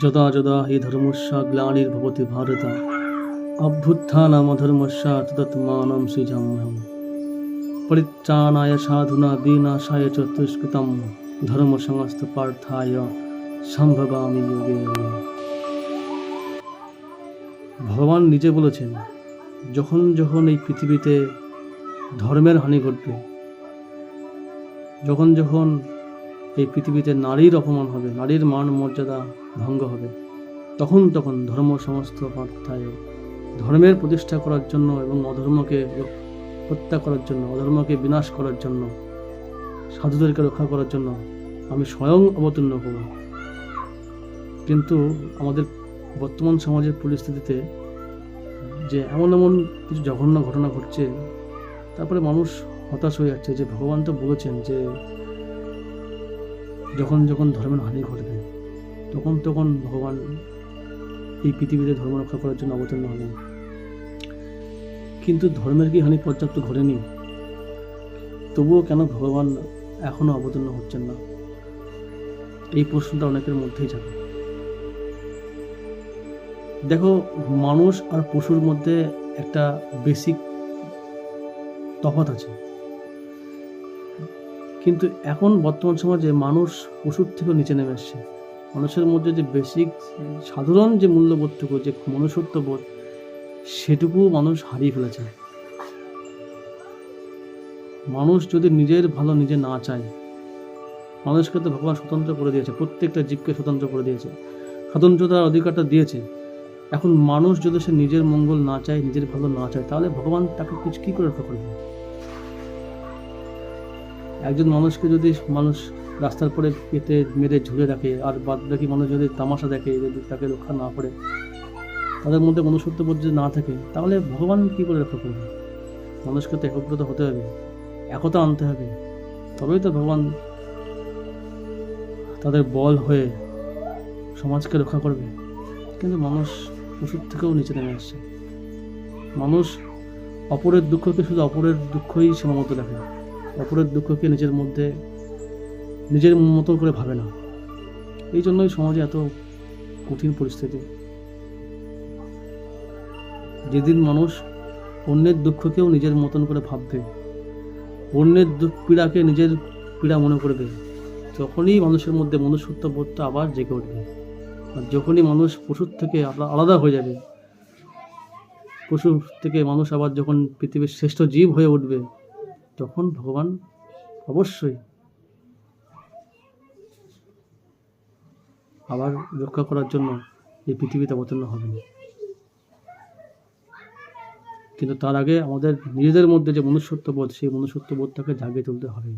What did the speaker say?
যদা যদা হি ধর্মস্য গ্লানির্ভবতি ভারত অভ্যুত্থানমধর্মস্য তদাত্মাनं সৃজাম্যহम् পরিত্রাণায় সাধুনা বিনাশায় চ দুষ্কৃতম ধর্ম সংস্থপার্থায় সম্ভবামি যোগে যোগে। ভগবান নিজে বলেছেন, যখন যখন এই পৃথিবীতে ধর্মের হানি ঘটবে, যখন যখন এই পৃথিবীতে নারীর অপমান হবে, নারীর মান মর্যাদা ভঙ্গ হবে, তখন তখন ধর্ম সমস্ত পার্থায় ধর্মের প্রতিষ্ঠা করার জন্য এবং অধর্মকে হত্যা করার জন্য, অধর্মকে বিনাশ করার জন্য, সাধুদেরকে রক্ষা করার জন্য আমি স্বয়ং অবতীর্ণ হব। কিন্তু আমাদের বর্তমান সমাজের পরিস্থিতিতে যে এমন এমন কিছু জঘন্য ঘটনা ঘটছে, তারপরে মানুষ হতাশ হয়ে যাচ্ছে যে ভগবান তো বলেছেন যে যখন যখন ধর্মের হানি ঘটবে তখন তখন ভগবান এই পৃথিবীতে ধর্ম রক্ষা করার জন্য অবতীর্ণ হবেন। কিন্তু ধর্মের কি হানি পর্যাপ্ত ঘটেনি? তবুও কেন ভগবান এখনো অবতীর্ণ হচ্ছেন না? এই প্রশ্নটা অনেকের মধ্যেই যাবে। দেখো, মানুষ আর পশুর মধ্যে একটা বেসিক তফাৎ আছে, কিন্তু এখন বর্তমান সমাজে মানুষ পশুর থেকেও নিচে নেমে এসছে। মানুষের মধ্যে যে বেসিক সাধারণ যে মূল্যবোধটুকু, যে মনুষ্যত্ববোধ, সেটুকু মানুষ হারিয়ে ফেলেছে। মানুষ যদি নিজের ভালো নিজে না চায়, মানুষকে তো ভগবান স্বতন্ত্র করে দিয়েছে, প্রত্যেকটা জীবকে স্বতন্ত্র করে দিয়েছে, স্বতন্ত্রতার অধিকারটা দিয়েছে। এখন মানুষ যদি সে নিজের মঙ্গল না চায়, নিজের ভালো না চায়, তাহলে ভগবান তাকে কিছু কী করে রক্ষা করবে? একজন মানুষকে যদি মানুষ রাস্তার পরে পেতে মেরে ঝুলে রাখে, আর বাদ বাকি মানুষ যদি তামাশা দেখে, যদি তাকে রক্ষা না করে, তাদের মধ্যে মনুষ্যত্ববোধ যদি না থাকে, তাহলে ভগবান কী করে রক্ষা করবে? মানুষকে তো একত্রিত হতে হবে, একতা আনতে হবে, তবেই তো ভগবান তাদের বল হয়ে সমাজকে রক্ষা করবে। কিন্তু মানুষ পশুর থেকেও নিচে নেমে আসছে। মানুষ অপরের দুঃখকে শুধু অপরের দুঃখই সীমাবদ্ধ দেখে, অপরের দুঃখকে নিজের মধ্যে নিজের মতো করে ভাবে না। এই জন্যই সমাজে এত কঠিন পরিস্থিতি। যেদিন মানুষ অন্যের দুঃখকেও নিজের মতন করে ভাববে, অন্যের পীড়াকে নিজের পীড়া মনে করবে, তখনই মানুষের মধ্যে মনুষ্যত্ববোধটা আবার জেগে উঠবে। আর যখনই মানুষ পশুর থেকে আলাদা হয়ে যাবে, পশু থেকে মানুষ আবার যখন পৃথিবীর শ্রেষ্ঠ জীব হয়ে উঠবে, তখন ভগবান অবশ্যই আবার রক্ষা করার জন্য এই পৃথিবীতে অবতীর্ণ হবেন। কিন্তু তার আগে আমাদের নিজেদের মধ্যে যে মনুষ্যত্ববোধ, সেই মনুষ্যত্ববোধটাকে জাগিয়ে তুলতে হবে।